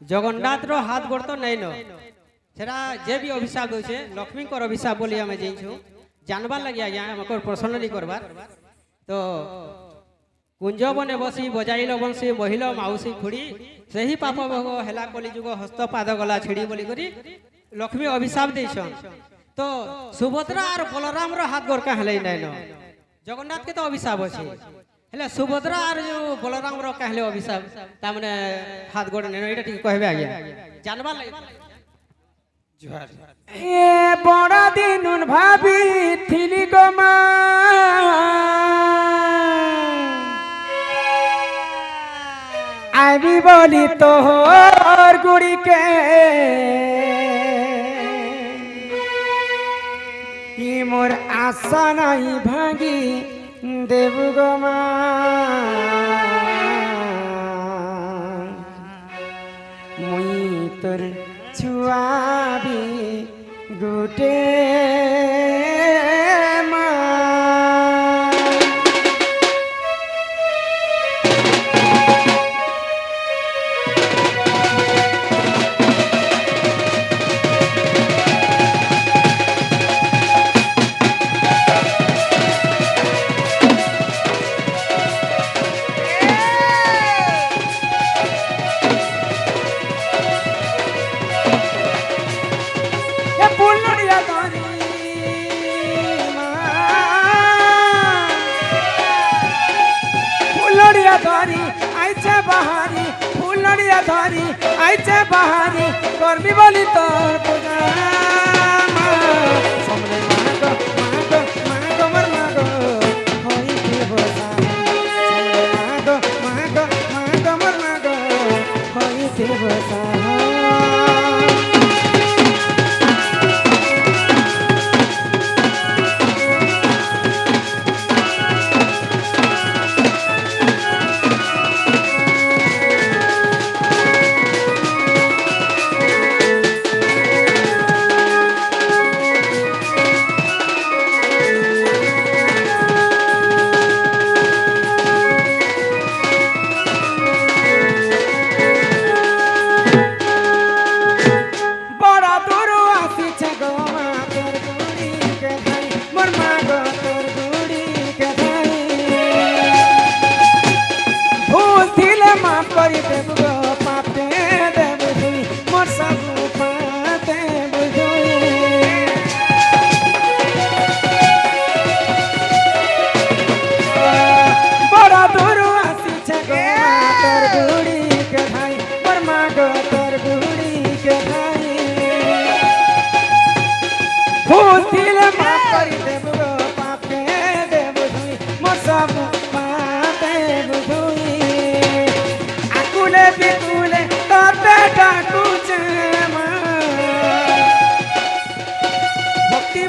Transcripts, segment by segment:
जगन्नाथ रो हाथ गोड़ तो नहीं न सेरा जे भी अभिशाप होछे लक्ष्मी को अभिशाप बोली हमें जेइछु जानबार लगी आज्ञा हमको पर्सनली करबार तो कुंज बने बसी बजाइल बंसी महिल माउसी खुड़ी सही पाप भोग हेला कली जुग हस्त पाद गला छिड़ी बोली करी लक्ष्मी अभिशाप देछन तो सुभद्रा और बलराम रो हाथ गोड़ का हलै नै न जगन्नाथ के तो अभिशाप अछि हेले सुभद्रा और जो बलराम रो कहले अभिशाप ता माने हाथ गोड़ नै एटा ठीक कहबे आज्ञा जानबा लगी ए बड़ा दिन भाभी थिली गो मां आबी बोली तोहर गुड़ी के ई मोर आशा नहीं भागी देव गो मां मुई तोर छुआबी गुटे धरी आइचे बहारी फुलड़िया धरी आइचे बहारी करबी बोली तोर पूजा समरे मागो मागो मागो मर मागो होई के बोसा समरे मागो मागो मागो मर मागो होई के बोसा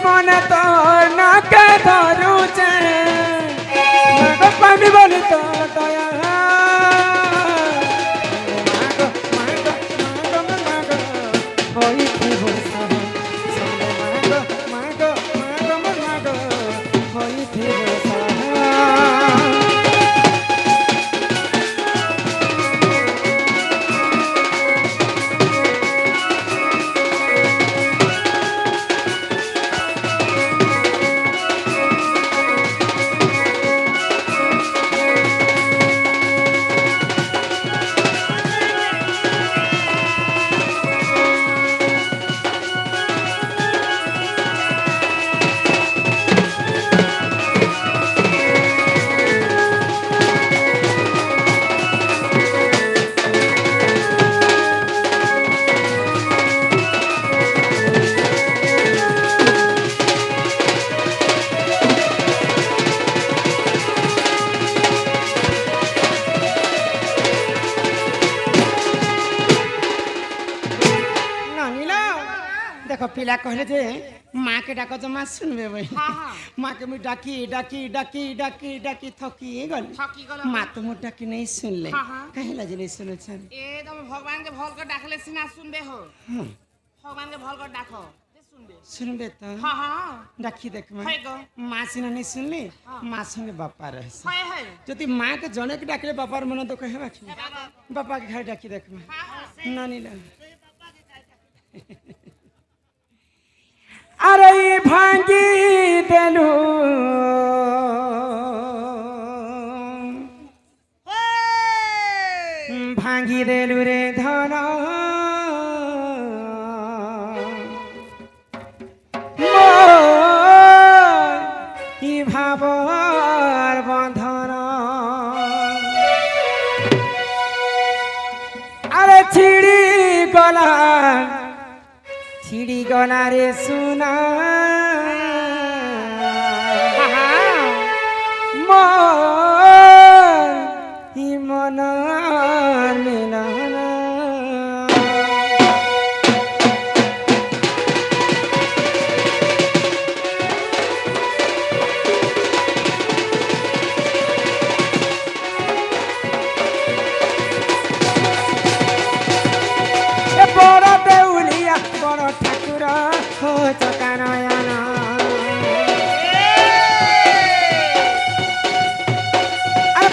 मन तो ना के धरू चे मागो पानी बोली तो दया मागो मागो मागो मागो होई की बोसा मागो मागो मागो मागो होई की बोसा देखो पिला कहले जे माँ के डाक जमा सुनबे भाई माँ के मुझे डाकी डाकी डाकी डाकी डाकी थकी गल माँ तो मुझे डाकी नहीं सुन ले कहे लजे नहीं सुनो छन ए तुम भगवान के भल कर डाकले सिना सुनबे हो भगवान के भल कर डाको শুনবে তো ডাকি দেখবে মা সিনা নেই শুনলে মা সঙ্গে বাপা রয়েছে যদি মাকে জনকে ডাকলে বাপার মনে দুঃখ হবে কি বাপাকে ঘরে ডাকি দেখবে নানি না আরে ভাঙ্গি দেলু ভাঙ্গি দেলু রে ধন ভাবর বন্ধন আরে ছিড়ি গলা রে সুনা মন মিলন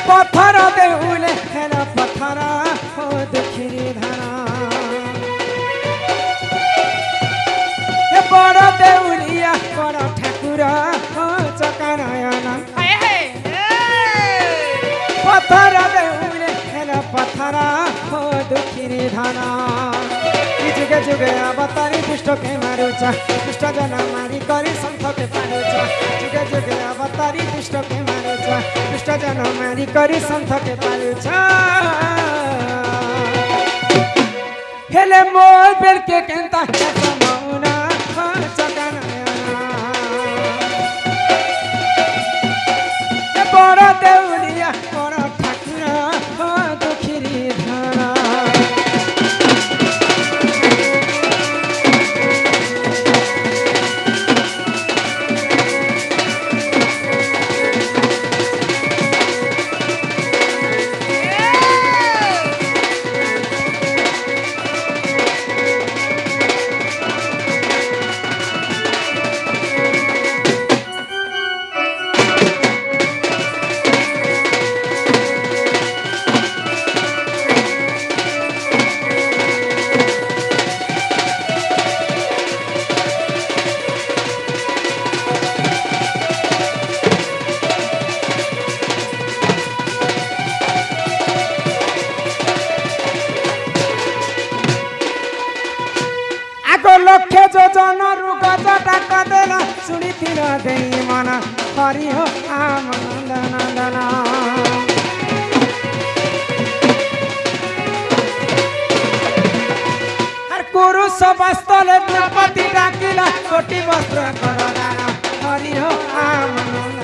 পথর দেউলে হেল পথর দুঃখিনী ধান বড় দেউলিয়া বড় ঠাকুর চকানয়ন পথর দেউলে হেল পথর দুঃখিনী ধান যুগে যুগে অবতারি দুষ্টকে মারুছ দুষ্ট জন মারি করে সন্থকে পারুছ যুগে যুগে অবতারি দুষ্টকে মারুছ দুষ্ট জন মারি করে সন্থকে পারুছ হেলে মোর বেলকে কেন্তা মৌনা বড় দেউলিয়া বড় ঠাকুর দুঃখিনী ধান লক্ষ্যে যোজনর গজ ডাক দেলা শুনিছিল দেই মন হরি হো আম নন্দন আর কুরুষ বস্তলে দ্রৌপদী ডাকিলা কোটি বস্ত্র করদান হরি হো আম নন্দন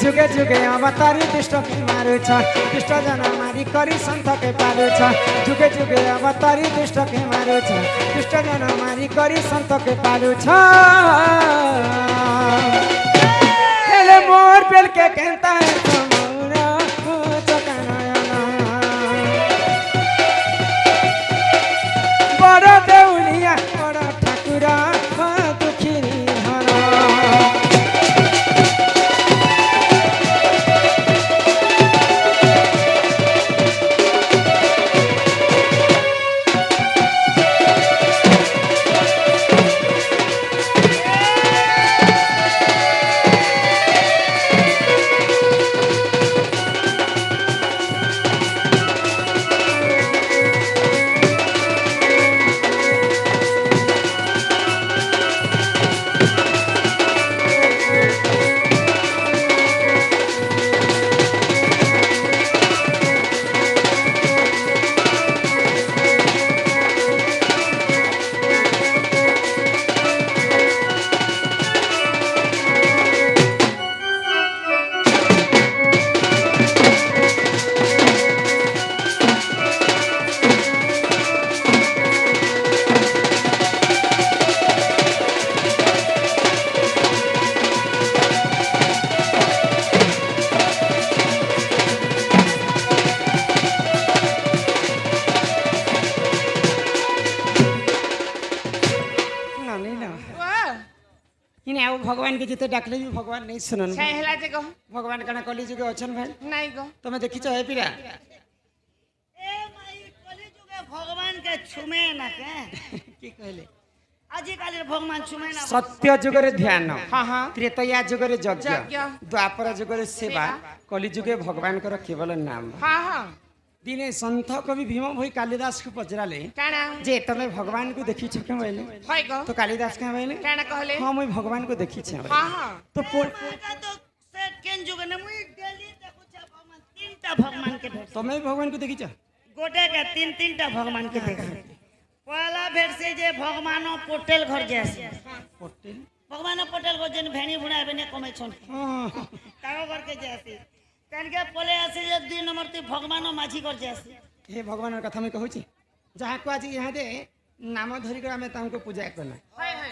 যুগে যুগে অবতারি দুষ্টকে মারুছ দুষ্ট জন মারি করি সন্থকে পারুছ যুগে যুগে অবতারি দুষ্টকে মারুছ দুষ্ট জন মারি করি সন্থকে পারুছ হেলে মোর বেলকে কেন্তা বড় দেউলিয়া বড় ঠাকুর দুঃখিনী ধন ভগবান কে যেতে ডাকলে भी भगवान नहीं सुनन छे हेला जे गो भगवान कना कली जुगे अछन भाई नहीं गो तमे देखिछ हे पिरा ए माई कली जुगे भगवान के छुमे ना के की कहले आजिकाली भगवान छुमे ना सत्य जुगरे ध्यान हाँ हाँ त्रेतया जुगरे यज्ञ यज्ञ। द्वापर जुगरे सेवा कली जुगे भगवान कर केवल नाम हाँ हाँ दिने संत कवि भीम भई कालिदास को पचराले काना जे तमे भगवान को देखिछ के बोले होय गो तो कालिदास के बोले काना कहले हां मैं भगवान को देखिछ हाँ हाँ तो का तो से केन जुगे ने मुई डेली देखु छ भगवान तीनटा भगवान के भेट तमे भगवान को देखिछ गोटे के तीनटा भगवान के देख पहला भेट से जे भगवानो पोटेल घर जैसे पटेल भगवान पोटेल घर जन भेणी बुना बने कमे छन हां तारो घर के जैसे तनके पले आसे जे 2 नंबर ते भगवानो माझी घर जैसे हे भगवान कथा में कहूची जहाँ को आज यहाँ दे नाम धरी कर आमे तांको पूजा करना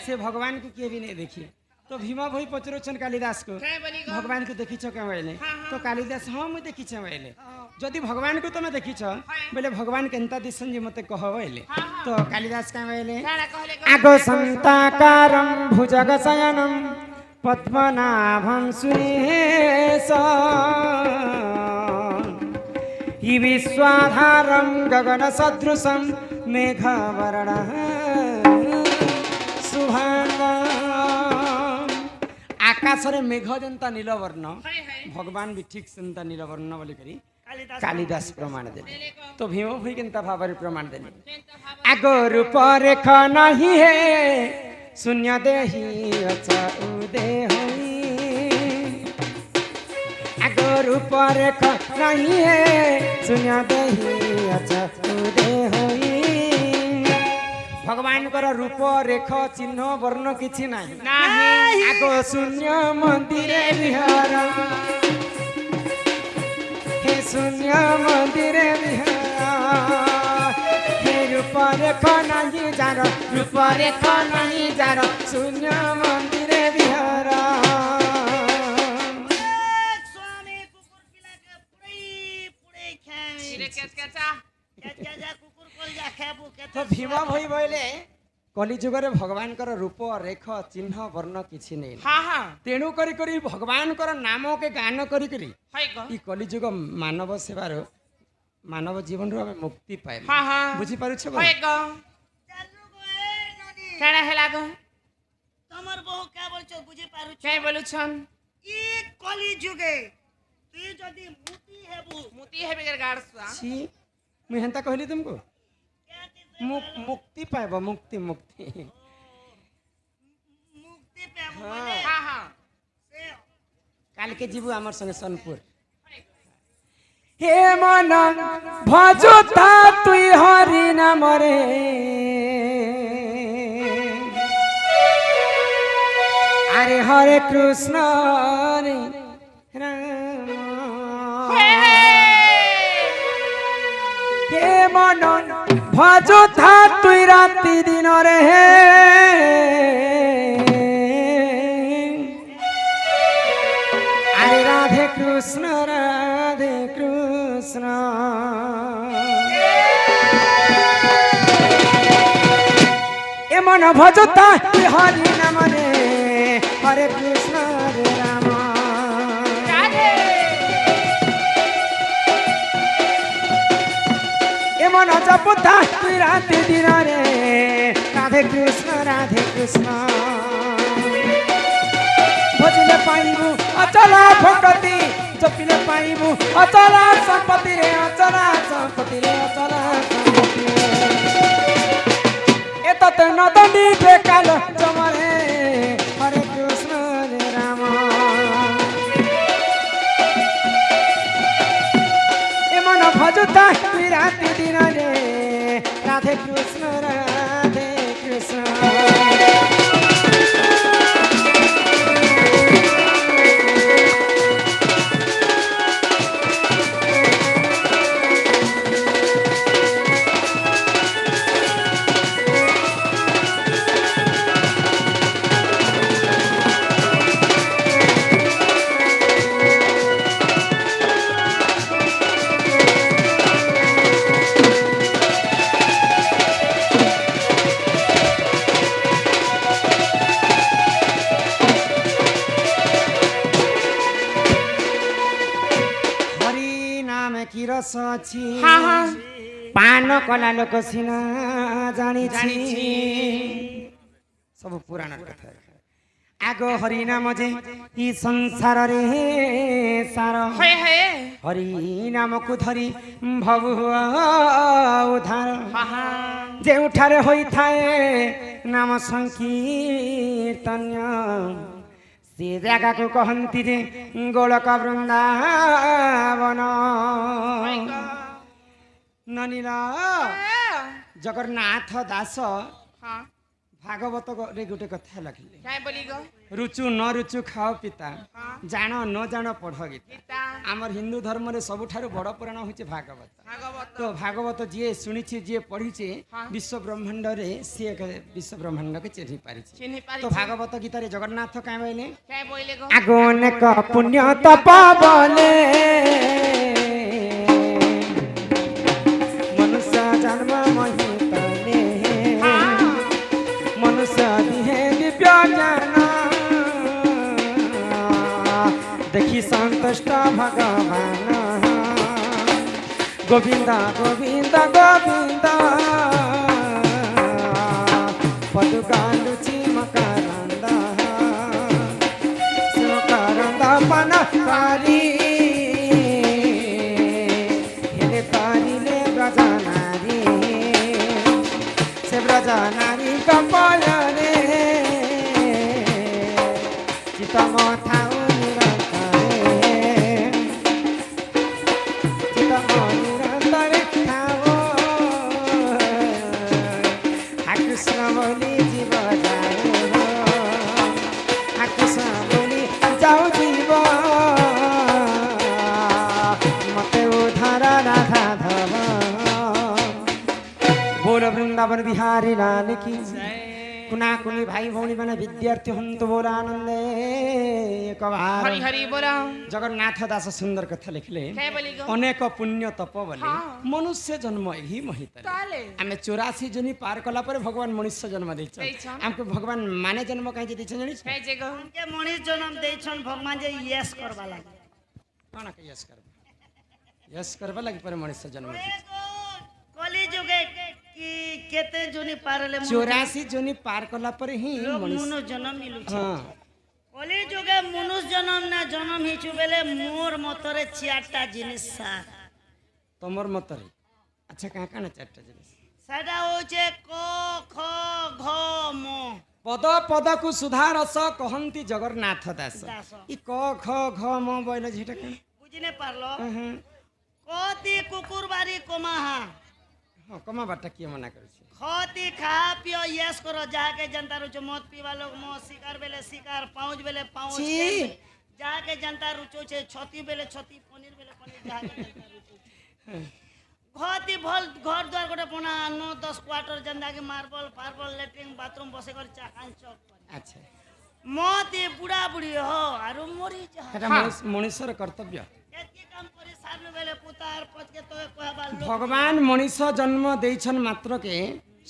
से भगवान को किए भी नहीं देखी तो भीमा भाई पचरोचन कालिदास को काय बोली गो भगवान को देखी के बोले तो कालिदास हाँ मुझे देखी बोले जदि भगवान को तुम देखी बोले भगवान केनता दिसन जे मते कह बोले तो कालिदास का बोले काना कहले गो आगो संताकारं भुजग शयनं पद्मनाभं सुरेश हि विश्वाधारं गगन सदृशं मेघवर्णः शुभांगं आकाश रे मेघ जनता नीलवर्ण भगवान भी ठीक सेंता नीलवर्ण बोली करी कालिदास प्रमाण देले तो भीम भई केनता भाବରେ प्रमाण देले आग रूप रेख नहीं है शून्य देही अच्छा उदे होई आग रूप रेख नहीं है शून्य देही अच्छा उदे होई भगवान कर रूप रेख चिन्ह वर्ण किछि नाही नाही आग शून्य मंदिर विहार हे शून्य मंदिर विहार हे रूप रेख नहीं जार रूप रेख नहीं जार शून्य मंदिर विहार स्वामी कुकुर पिला के पुड़े खाए रे केस केचा जा कुकुर कोल जा खाबू के तो भीमा भई बोले कलिजुग रे भगवान कर रूप रेख चिन्ह वर्ण किछि नहीं हाँ हाँ तेणु करी करी भगवान कर नाम के गान करी करी होय गो ई कलिजुग मानव सेवार मानव जीवन रो हमें मुक्ति पाए हाँ हाँ बुझी पारुछ होय गो चालू गो ए ननी काना हेला गो तमर बहु का बोलछो बुझी पारु काय बोलु छन ई कली जुगे तू जदी मुती हेबू मुती हेबे कर गाड़ सुआ छी मैं हंता कहली तुमको क्या चीज मुक्ति पाएब मुक्ति मुक्ति मुक्ति पे बोले हाँ हाँ से काल के जीवु आमर संगे सोनपुर हे मन भजुता तुई हरि नाम रे अरे हरे कृष्ण रे राम हे मन भजुता तुई राति दिन रे अरे राधे कृष्ण ए मन भजता हरि नाम रे हरे कृष्ण रे राम ए मन जपता राति दिन रे राधे कृष्ण भजले पाइबु अचला भक्ति जपिले पाइबु अचला संपत्ति रे अचला संपत्ति एतत नदनी बेकाल जमरे हरे कृष्ण रे राम ए मन भजता राति दिन रे राधे कृष्ण ଦୋଷ ଅଛି ହଁ ହଁ ପାନ କଲା ଲୋକ ସିନା ଜାଣିଛି ସବୁ ପୁରାଣ କଥା ଆଗ ହରି ନାମ ଯେ ଇ ସଂସାରରେ ସାର ହଏ ହଏ ହରି ନାମକୁ ଧରି ଭବୁ ଉଦ୍ଧାର ହଁ ହଁ ଯେଉଁଠାରେ ହୋଇଥାଏ ନାମ ସଂକୀର୍ତ୍ତନ୍ୟ ସେ ଜାଗାକୁ କହନ୍ତି ଯେ ଗୋଳକ ବୃନ୍ଦାବନ ନନିଲା ଜଗନ୍ନାଥ ଦାସ ହଁ ଭାଗବତ ରେ ଗୋଟେ କଥା ଲେଖିଲେ କାଇଁ ବୋଲି গো ରୁଚୁ ନ ରୁଚୁ ଖାଅ ପିତା ଜାଣ ନ ଜାଣ ପଢ ଗୀତା ଗୀତା ଆମର ହିନ୍ଦୁ ଧର୍ମରେ ସବୁଠାରୁ ବଡ଼ ପୁରାଣ ହେଉଛି ଭାଗବତ ଭାଗବତ ତ ଭାଗବତ ଯିଏ ଶୁଣିଛି ଯିଏ ପଢିଛି ବିଶ୍ୱ ବ୍ରହ୍ମାଣ୍ଡରେ ସିଏ ବିଶ୍ୱ ବ୍ରହ୍ମାଣ୍ଡକୁ ଚିହ୍ନି ପାରିଛି ଚିହ୍ନି ତ ପାରି ଭାଗବତ ଗୀତାରେ ଜଗନ୍ନାଥ କାଇଁ କହିଲେ କାଇଁ ବୋଇଲେ গো ଆଗ ଅନେକ ପୁଣ୍ୟ ତପ ବଲେ ମନୁଷ୍ୟ ଜନ୍ମ ମହିତଲେ ମନୁଷ୍ୟ ଦିହେ ଦିବ୍ୟ ଜ୍ଞାନ ଦେଖି ସନ୍ତୁଷ୍ଟ ଭଗବାନ ଗୋବିନ୍ଦ ଗୋବିନ୍ଦ ଗୋବିନ୍ଦ ପଦୁକାଲୁଚି ମକରନ୍ଦ ମକରନ୍ଦ ପନ ପାରି ହେଲେ ପାରିଲେ ବ୍ରଜନାରୀ ସେ ବ୍ରଜନାରୀ କପଳରେ ଚିତମ ଥାଉ ନିରନ୍ତରେ ଚିତମ ନିରନ୍ତରେ ଥାଉ ହାକୃଷ୍ଣ ବୋଲି ଯିବ ଯାଉ ହାକୃଷ୍ଣ ବୋଲି ଯାଉ ଯିବ ମତେ ଉଦ୍ଧାର ରାଧା ଧବ बोल वृंदावन बिहारी लाल की कुना कुनी भाई भौणी मैंने विद्यार्थी हंतु बोल आनंदे एक बार हरि हरि बोला जगन्नाथ दास सुंदर कथा लिखले काଇଁ बोली গো अनेक पुण्य तप बोले मनुष्य जन्म ही महित ताले आमे 84 जनी पार कला पर भगवान मनुष्य जन्म दैछन ଦେଇଛନ୍। हमको भगवान माने जन्म काहे दैछन जानिछ काଇଁ जे गो के मनीष जन्म देछन भगवान जे यस करबा लागे कोन के यस करबा लगी पर मनुष्य जन्म एगो कली जुगे कि केते जोनी पारले 84 जनी पार कला पर ही मनुष्य मनुष्य जन्म मिलु हां कली जुगे मनुष्य जन्म ना जन्म हिचु बेले मोर मतरे चियाटा जिनिस सा तमर मतरे अच्छा कहाँ कहाँ चारटा जिनिस सेटा होचे क ख घ म पद पद को सुधार रस कहंती जगन्नाथ दास दास। ई क ख घ म बोइल झिटा कण बुझिने पारलो कति कुकुर बारी कोमाहा हां कमा बाटा के मना करे छै खती खा पियो यस करो जाके जनता रुचो मत पीवा लोग मो शिकार बेले शिकार पाउज बेले पाउज छी। जाके जनता रुचो छे छती बेले छती पनीर बेले पनीर जाके जनता रुचो खती भल घर द्वार गोटे बना 9-10 क्वार्टर जनता के मार्बल फार्बल लेट्रिन बाथरूम बसे कर चाकान चौक अच्छा मती बुढ़ा बुढ़ी हो आरु मरी जा एटा मनुष्यर कर्तव्य एतके काम करी सामने बेले पुतार पच के तो कहबा लोग भगवान मनुष्य जन्म देइछन मात्र के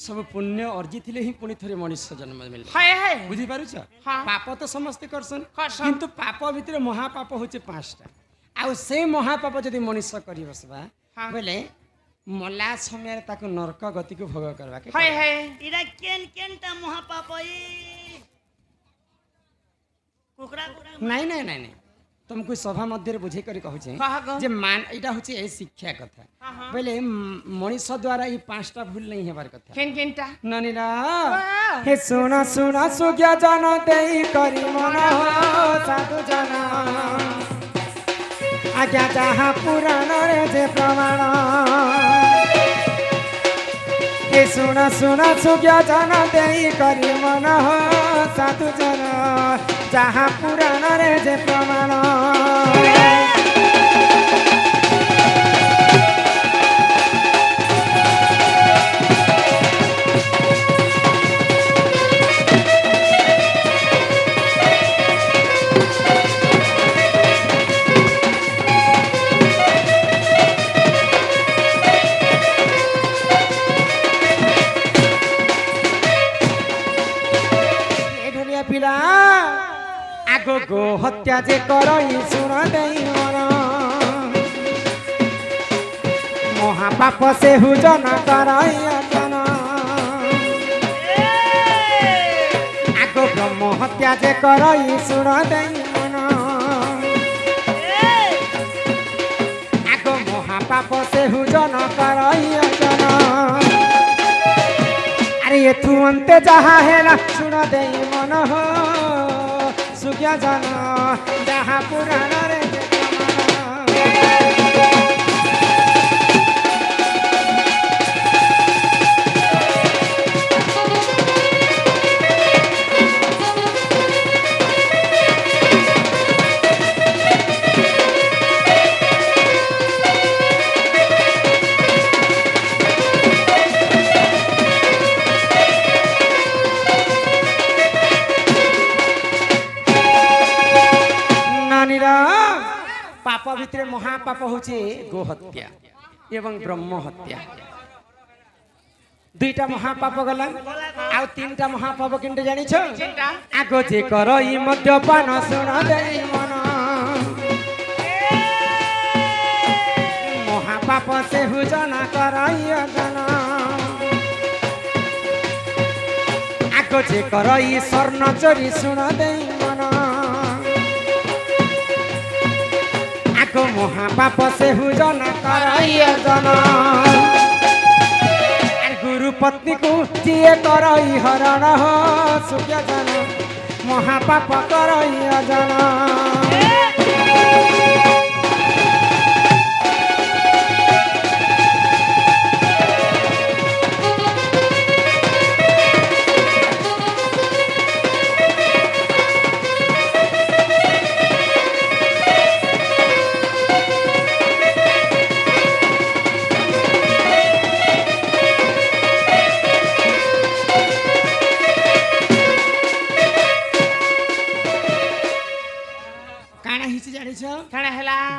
सब पुण्य अर्जिथिले ही पुनि थरे मनुष्य जन्म मिले हाय हाय बुझी पारुछ हाँ। पाप तो समस्त करसन करसन। किंतु पाप भितर महापाप होचे 5टा आ से महापाप जदि मनुष्य करी बसबा हाँ। बोले मला समय ताको नरक गति को भोग करबा के हाय हाय इरा केन केनटा महापाप ई कुकरा कुकरा नहीं नहीं नहीं नहीं तुमको सभा मध्य बुझे कर कहूँ कहा गो जे मान एटा होची ए शिक्षा कथा हाँ, हाँ। बोले मनुष्य द्वारा ई 5टा भूल नहीं हेबार कथा केन केनटा ननीला हे सुना सुना सुज्ञा जन देई करी मन साधु जन आज्ञा जहाँ पुराण रे जे प्रमाण हे सुना सुना सुज्ञा जन देई करी मन साधु जन जहाँ पुराण रे जे प्रमाण पिला आगो गो हत्या जे करई सुन देई मन মহাপাপ সে হুজন করয়তন আগ ব্রহ্ম হত্যা যে করই শুণ দেই মন আগ মহাপাপ সে হুজন করয়তন আরে এথু অন্তে যাহা হেলা শুণ দেই মন হো সুজ্ঞা জন যাহা পুরাণরে পাপ ভিতরে মহাপাপ হচ্ছে গো হত্যা এবং ব্রহ্ম হত্যা দুইটা মহাপাপ গলা আর তিনটা মহাপাপ কিন্তু জানিছ আগ যে করই মদ্যপান শুণ দেই মন মহাপাপ সে হুজন করয়তন আগ যে করই স্বর্ণ চোরি শুণ দেই মন মহাপাপ সে হুজন করয়তন আর গুরু পত্নী কু যিয়ে করই হরণ সুজ্ঞ জন মহাপাপ করয়তন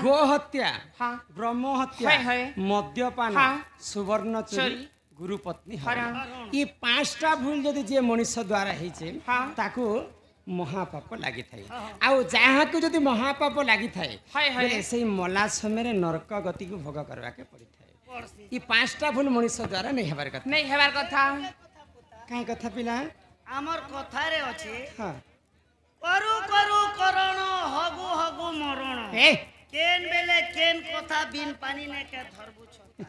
गो हत्या ब्रह्म हत्या मद्यपान सुवर्ण चोरी गुरु पत्नी हरण ये पांचटा भूल जदि जे मनुष्य द्वारा हेचे ताकू महापाप लागि थाए आउ जहाँ को जदि महापाप लागि थाए बेले से मला समय नरक गति को भोग करवा के पड़ी थाए ये पांचटा भूल मनुष्य द्वारा नहीं हेबार कथा काई कथा पिला आमर कथा रे अछि करू करू करण हगु हगु मरण केन बेले केन कथा बिन पानी ने के धरबु छ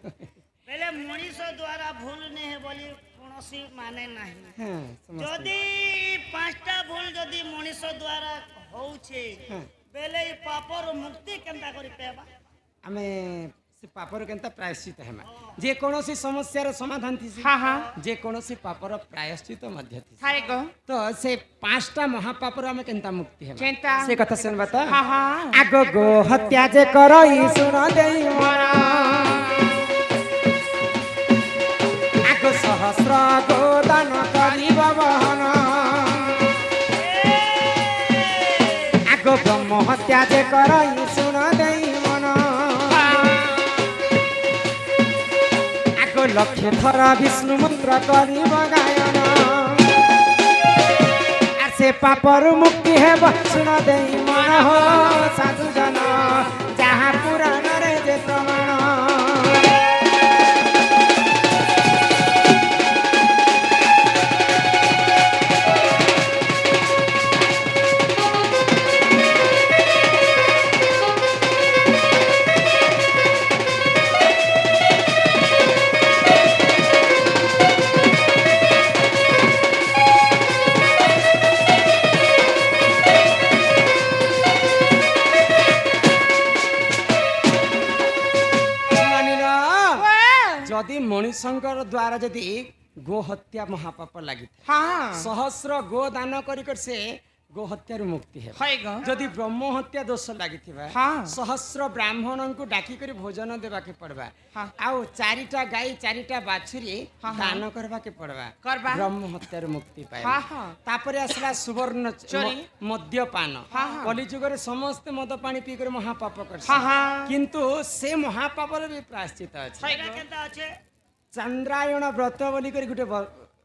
बेले मनीष द्वारा भूल ने हे बोली कोनोसी माने नाही जदी पांचटा भूल जदी मनीष द्वारा होउछे बेले ई पापर मुक्ति केनता करि पेबा हमें से पापर केनता प्रायश्चित हेमा जे कोनोसी समस्या रो समाधान थी जे कोनोसी पापर प्रायश्चित मध्य थी तो से पांचटा महापापर हमें केनता मुक्ति हेमा से कथा सुन बता आगो गो हत्या जे करई सुन देई मरा आगो सहस्र गो दान करिब बहन आगो ब्रह्म हत्या जे करई सुन देई लक्ष्य थरा विष्णु मंत्र करिब गायन आर से पापर मुक्ति हेब सुन देई मन हो साधु जन जहाँ पुराण रे जे प्रमाण जदि मनुष्यंकर द्वारा जदि गो हत्या महापाप लगी सहस्र गो दान कर से गो हत्या मुक्ति है जदि ब्रह्म हत्या दोष लगी सहस्र ब्राह्मण को डाकी कर भोजन देवा के पड़वा आउ चारिटा गाय चारिटा बाछुरी दान करवा के पड़वा ब्रह्म हत्या मुक्ति पाए तापर आसला सुवर्ण मद्यपान कलिजुग समस्त मद पानी पी कर महापाप कर किंतु से महापाप भी प्रायश्चित अच्छे चंद्रायण व्रत बोली कर गोटे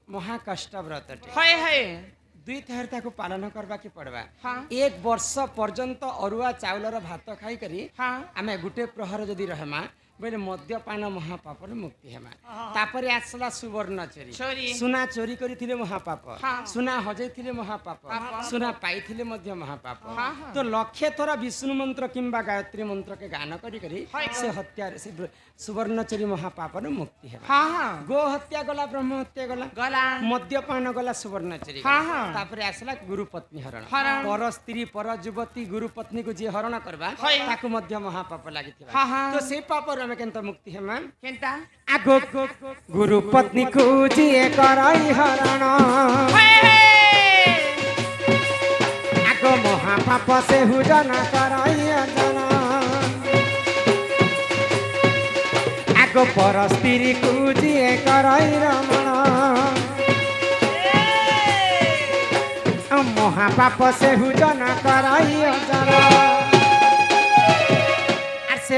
महाकष्ट व्रत दुई थर पालन करवा के पड़वा एक वर्ष पर्यंत अरुआ चाउलर भात खाई करी आमे गुटे प्रहर जदि रहमा बोले मद्यपान महापापर मुक्ति हेमा तापरे आसला सुवर्ण चोरी चोरी। सुना चोरी करिथिले महापाप हाँ। सुना हजैथिले महापाप पाप। सुना पाइथिले मध्य महापाप हाँ, हाँ। तो लक्षे थोड़ा विष्णु मंत्र किंबा गायत्री मंत्र के गान करी करी हाँ। से हत्या से सुवर्ण चोरी महापापर मुक्ति हेमा हाँ हाँ गो हत्या गला ब्रह्म हत्या गला गला मद्यपान गला सुवर्ण चोरी हाँ, हाँ। तापरे आसला गुरु पत्नी हरण हरण। पर स्त्री पर युवती गुरु पत्नी को जे हरण करबा हाँ। ताकू मध्य महापाप लागिथिबा हाँ, हाँ। तो से पापर हमें केंत मुक्ति हेमा केनता आगो गुरु पत्नी को जिए कराई हरण आगो महापाप से हुजना कराई अंजना आगो पर स्त्री को जिए कराई रमण महापाप से हुजना कराई अंजना আর সে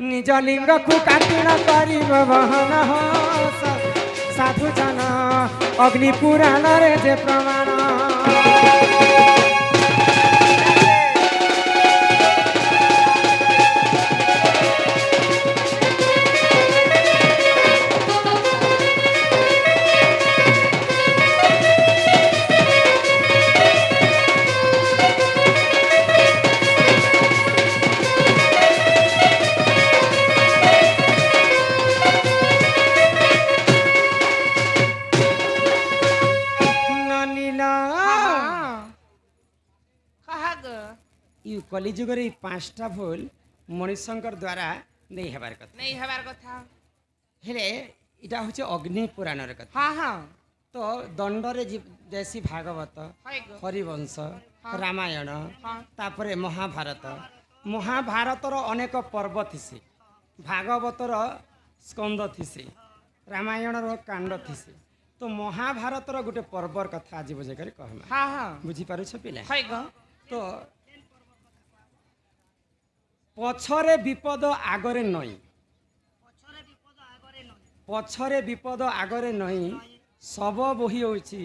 নিজ লিঙ্গକୁ কাটিণ କରିବ বহନ हो साधु जन अग्नि पुराणରେ যে প্রমাণ यू कलिजुगर ये पांचटा भूल मनुष्यंकर द्वारा नहीं हेबार कथा नहीं हबार कथा हेले इटा होचे अग्नि पुराणर कथा हाँ हाँ तो दंडरे जैसी भागवत हाय गो हरिवंश रामायण हाँ। तापरे महाभारत महाभारतर अनेक पर्व थिसी भागवतर स्कंद थिसी रामायणर कांड थिसी तो महाभारतर गोटे पर्वर कथा आज बुझे कर कहमा हाँ हाँ बुझी पारुछ पिला हाय गो तो पछरे विपद आगरे नई पछरे विपद आगरे नई सब बही होची